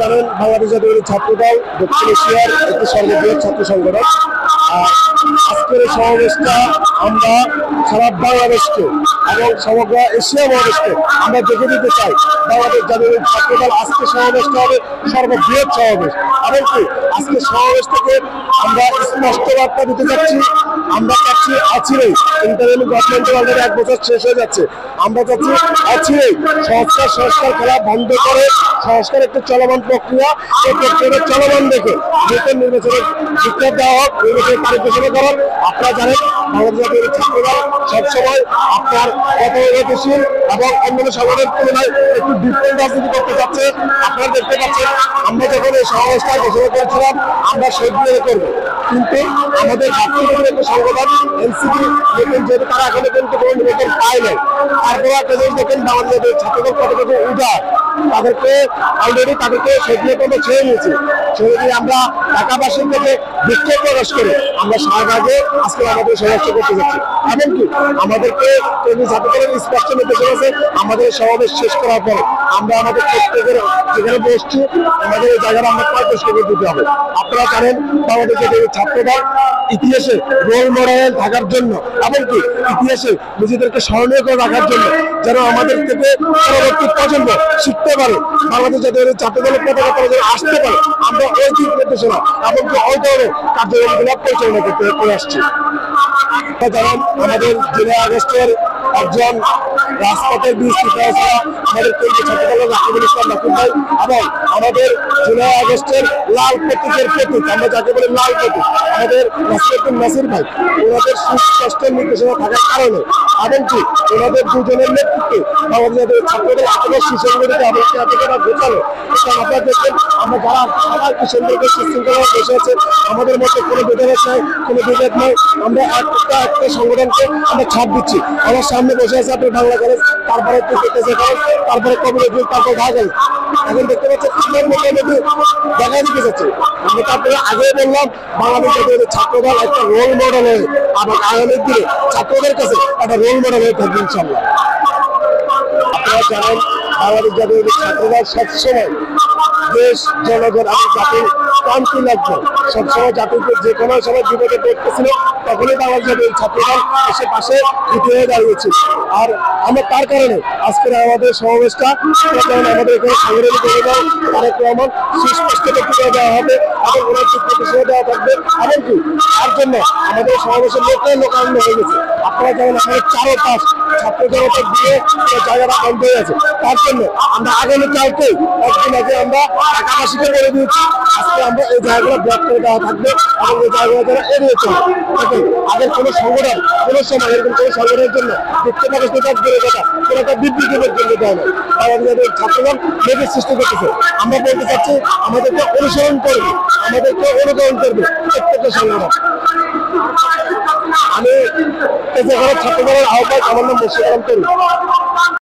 জানেন বাংলাদেশ জাতীয় ছাত্রদল দক্ষিণ এশিয়ার একটি সর্ববৃহৎ ছাত্র সংগঠন। আজকের এই সমাবেশটা আমরা সারা বাংলাদেশকে এবং সমগ্র এশিয়া মহাদেশকে আমরা দেখে দিতে চাই বাংলাদেশ জাতীয় ছাত্রদল আজকে সমাবেশটা হবে সর্ববৃহৎ সমাবেশ। এমনকি আজকে সমাবেশ থেকে আমরা স্পষ্ট বার্তা দিতে চাচ্ছি, আমরা চাচ্ছি অচিরেই ইন্টারিম গভর্নমেন্টের অলরেডি 1 বছর শেষ হয়ে যাচ্ছে, আমরা চাচ্ছি অচিরেই সংস্কার খেলা বন্ধ করে সংস্কার একটি চলমান প্রক্রিয়া, এই প্রক্রিয়াটা চলমান দেখে নতুন নির্বাচনের বিজ্ঞাপন দেওয়া হোক, নির্বাচনের তারিখ ঘোষণা করার। আপনারা জানেন বাংলাদেশ জাতীয় ছাত্রদল সবসময় আপনার গতানুগতিশীল এবং অন্যান্য সংগঠনের তুলনায় একটু ডিফারেন্ট রাজনীতি করতে চাচ্ছে। আপনারা দেখতে পাচ্ছেন আমরা যখন এই সমাবেশটা ঘোষণা করেছিলাম আমরা শহীদ মিনারে করবো, কিন্তু আমাদের ভাতৃত্বের একটি সংগঠন এনসিপি যেহেতু তারা এখনো কিন্তু কোনো নিবেদন পায় নাই, তারপরে একটা জিনিস দেখেন বাংলাদেশ জাতীয় ছাত্রদল কতটুকু উদার, তাদেরকে অলরেডি তাদেরকে শহীদ মিনারে ছেড়ে নিয়েছি। ছেড়ে দিয়ে আমরা ঢাকাবাসীর থেকে বিক্ষোভ প্রকাশ করে আমরা শাহবাগে আজকে আমাদের সমাবেশ করতে যাচ্ছি। এমনকি আমাদেরকে ছাত্রদলের স্পষ্ট নির্দেশন আছে আমাদের সমাবেশ শেষ করার পরে আমরা আমাদের প্রত্যেকের যেখানে বসছি আমাদের এই জায়গাটা আমরা 35 টাকা দিতে হবে। আপনারা জানেন বাংলাদেশ জাতীয় ছাত্রদল ইতিহাসে রোল মডেল থাকার জন্য, এমনকি ইতিহাসে নিজেদেরকে স্মরণীয় করে রাখার জন্য, যেন আমাদের থেকে পরবর্তী প্রজন্ম শিখতে পারে বাংলাদেশ জাতীয় ছাত্রদলের পতাকা যেন আসতে পারে, আমরা ওই দিক নির্দেশনা এমনকি ওই ধরনের কার্যক্রমগুলো পরিচালনা করতে করে আসছি। জানেন আমাদের জুলাই আগস্টের একজন রাজপথের বীর আমাদের কেন্দ্রীয় ছাত্রদলের রাকিবুল ইসলাম রাকিব ভাই এবং আমাদের জুলাই আগস্টের লাল প্রতীকের প্রতীক, আমরা যাকে বলি লাল প্রতীক, আমাদের নাসির ভাই, ওনাদের সুস্পষ্ট নির্দেশনা থাকার কারণে এমনকি ওনাদের দুজনের নেতৃত্বে বাংলাদেশ জাতীয় ছাত্রদল এতটা সুসংগঠিত এমনকি এতটা গোছালো। আপনারা দেখবেন আমরা যারা সবাই কি সুন্দরভাবে সুশৃঙ্খলা বসে আছে, আমাদের মধ্যে কোনো ভেদাভেদ নাই, কোনো বিভেদ নাই, আমরা একটা সংগঠনকে আমরা ছাপ দিচ্ছি। আমার সামনে বসে আছে আপনার বাংলা কলেজ, তারপরে তারপরে কবিরুল, তারপর ঢাকা কলেজ। এখন দেখতে পাচ্ছেন আমার মোটামুটি দেখা দিতে যাচ্ছে। আমরা তারপরে আগে বললাম বাংলাদেশ জাতীয় ছাত্রদল একটা রোল মডেল হয়ে আবার আগামী দিনে ছাত্রদের কাছে একটা রোল মডেল হয়ে থাকবে ইনশাআল্লাহ। আপনারা জানেন বাংলাদেশ জাতীয় ছাত্রদল সবসময় দেশ জনগণ এবং জাতির ক্রান্তি লাগবে, সবসময় জাতিকে যে কোনো সময় বিপদে পড়তেছিল তখনই বাংলাদেশ জাতীয় ছাত্রদল এসে পাশে উঠে হয়ে দাঁড়িয়েছিল। আর আমরা তার কারণে আজকের আমাদের সমাবেশটা আমাদের এখানে সাংগঠনিক অনুদান তারেক রহমান সুস্পষ্ট বক্তব্য দেওয়া হবে এবং ওনার নির্দেশনা দেওয়া থাকবে। এমনকি তার জন্য আমাদের সমাবেশের লোকারণ্য হয়ে গেছে। আপনারা যেমন আমাদের চারোপাশ ছাত্র জনতা দিয়ে জায়গাটা বন্ধ হয়ে আছে, তার জন্য আমরা আগামী কালকে একদিন আগে আমরা ঢাকাবাসীকে বলে দিয়েছি আজকে আমরা এই জায়গাগুলো ব্লক করে দেওয়া থাকবে এবং এই জায়গাগুলো যারা এড়িয়ে চলবে। দেখেন আগের কোনো সংগঠন কোনো সময় এরকম কোনো সংগঠনের জন্য বিক্ষোভ প্রকাশ করে কথা কোনো একটা বিবৃতির জন্য দেয় না, আমাদের ছাত্রগণ মেঘের সৃষ্টি করতেছে। আমরা বলতে চাচ্ছি আমাদেরকে অনুসরণ করবে, আমাদেরকে অনুকরণ করবে প্রত্যেকটা সংগঠন। আমি ছাত্রদলের আহ্বায়ক, আমার নাম মুর্শিদ আলম তরুণ।